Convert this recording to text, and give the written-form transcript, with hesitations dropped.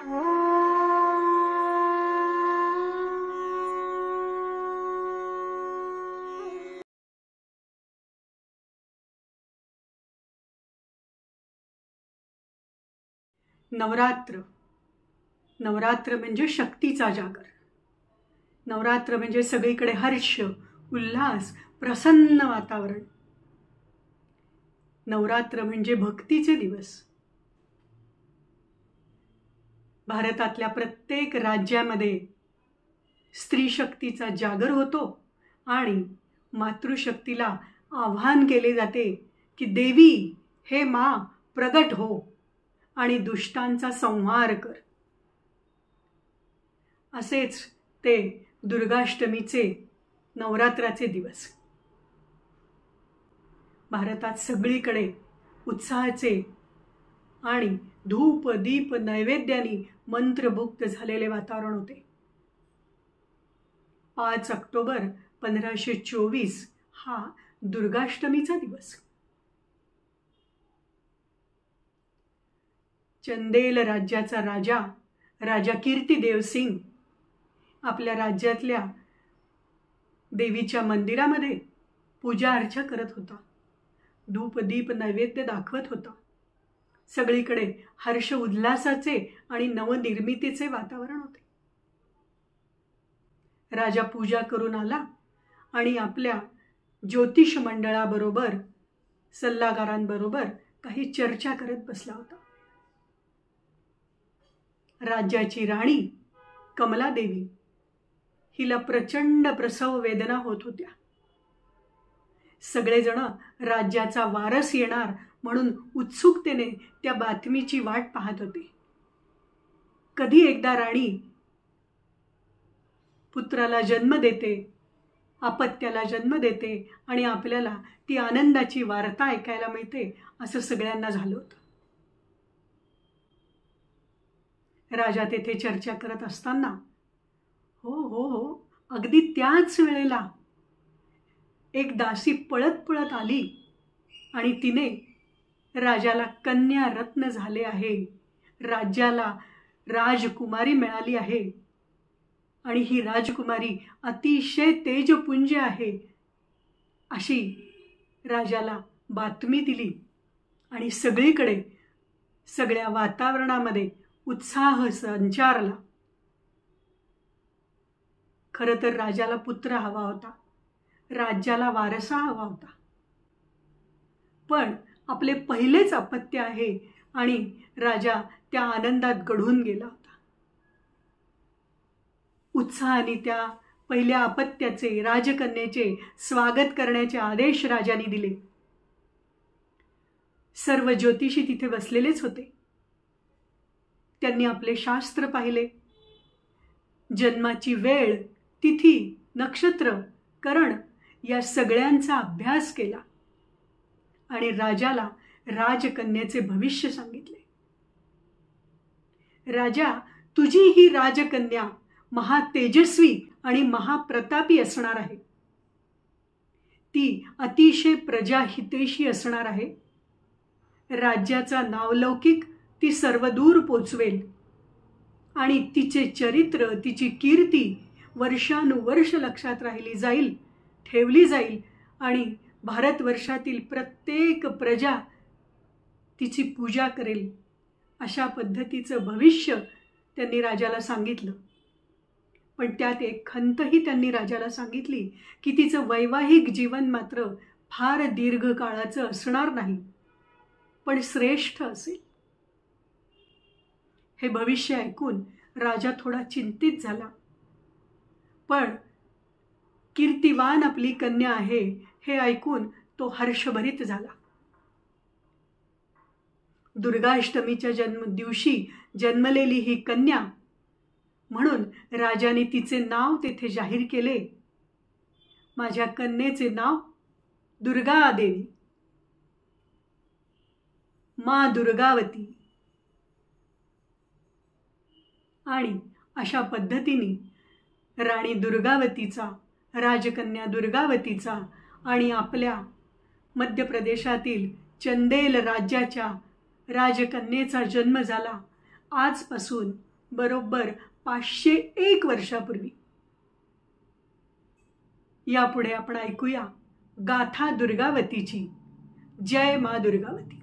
नवरात्र. नवरात्र म्हणजे शक्तीचा जागर. नवरात्र म्हणजे सगळीकडे हर्ष, उल्हास, प्रसन्न वातावरण. नवरात्र म्हणजे भक्तीचे दिवस. भारतातल्या प्रत्येक राज्यामध्ये स्त्री शक्तीचा जागर होतो आणि मातृशक्तीला आव्हान केले जाते की देवी, हे मा, प्रगट हो आणि दुष्टांचा संहार कर. असेच ते दुर्गाष्टमीचे, नवरात्राचे दिवस. भारतात सगळीकडे उत्साहाचे आणि धूप दीप नैवेद्यानी मंत्रमुग्ध झालेले वातावरण होते. 5 ऑक्टोबर 1524 हा दुर्गाष्टमीचा दिवस. चंदेल राज्याचा राजा, राजा कीर्तिदेव सिंग आपल्या राज्यातल्या देवीच्या मंदिरामध्ये पूजा अर्चा करत होता. धूप दीप नैवेद्य दाखवत होता. सगळीकडे हर्ष उल्हासाचे आणि नवनिर्मितीचे वातावरण होते. राजा पूजा करून आला आणि आपल्या ज्योतिष मंडळाबरोबर, सल्लागारांबरोबर काही चर्चा करत बसला होता. राज्याची राणी कमलादेवी हिला प्रचंड प्रसव वेदना होत होत्या. सगळेजण राज्याचा वारस येणार म्हणून उत्सुकतेने त्या बातमीची वाट पाहत होते. कधी एकदा राणी पुत्राला जन्म देते, अपत्याला जन्म देते आणि आपल्याला ती आनंदाची वार्ता ऐकायला मिळते, असं सगळ्यांना झालं होतं. राजा तेथे चर्चा करत असताना हो अगदी त्याच वेळेला एक दासी पळत पळत आली आणि तिने राजाला कन्या रत्न झाले आहे, राज्याला राजकुमारी मिळाली आहे आणि ही राजकुमारी अतिशय तेजपुंज आहे, अशी राजाला बातमी दिली. आणि सगळीकडे, सगळ्या वातावरणामध्ये उत्साह संचारला. खरं तर राजाला पुत्र हवा होता, राज्याला वारसा हवा होता. पण आपले पहिलेच अपत्य आहे आणि राजा त्या आनंदात गढून गेला होता. उत्साहाने त्या पहिल्या अपत्याचे, राजकन्याचे स्वागत करण्याचे आदेश राजाने दिले. सर्व ज्योतिषी तिथे बसलेलेच होते. त्यांनी आपले शास्त्र पाहिले. जन्माची वेळ, तिथी, नक्षत्र, करण या सगळ्यांचा अभ्यास केला आणि राजाला राजकन्याचे भविष्य सांगितले. राजा, तुझी ही राजकन्या महातेजस्वी आणि महाप्रतापी असणार आहे. ती अतिशय प्रजाहितेशी असणार आहे. राज्याचा नावलौकिक ती सर्वदूर पोचवेल आणि तिचे चरित्र, तिची कीर्ती वर्षानुवर्ष लक्षात राहिली जाईल, ठेवली जाईल आणि भारतवर्षातील प्रत्येक प्रजा तिची पूजा करेल. अशा पद्धतीचं भविष्य त्यांनी राजाला सांगितलं. पण त्यात एक खंतही त्यांनी राजाला सांगितली की तिचं वैवाहिक जीवन मात्र फार दीर्घ काळाचं असणार नाही, पण श्रेष्ठ असेल. हे भविष्य ऐकून राजा थोडा चिंतित झाला. पण कीर्तिवान आपली कन्या आहे हे ऐकून तो हर्षभरित झाला. दुर्गाष्टमीच्या दिवशी जन्मलेली ही कन्या म्हणून राजाने तिचे नाव तेथे जाहीर केले. माझ्या कन्येचे नाव दुर्गा देवी, मा दुर्गावती. आणि अशा पद्धतीने राणी दुर्गावतीचा, राजकन्या दुर्गावतीचा आणि आपल्या मध्य प्रदेशातील चंदेल राज्याच्या राजकन्येचा जन्म झाला. आजपासून बरोबर 501 वर्षापूर्वी. यापुढे आपण ऐकूया गाथा दुर्गावतीची. जय मा दुर्गावती.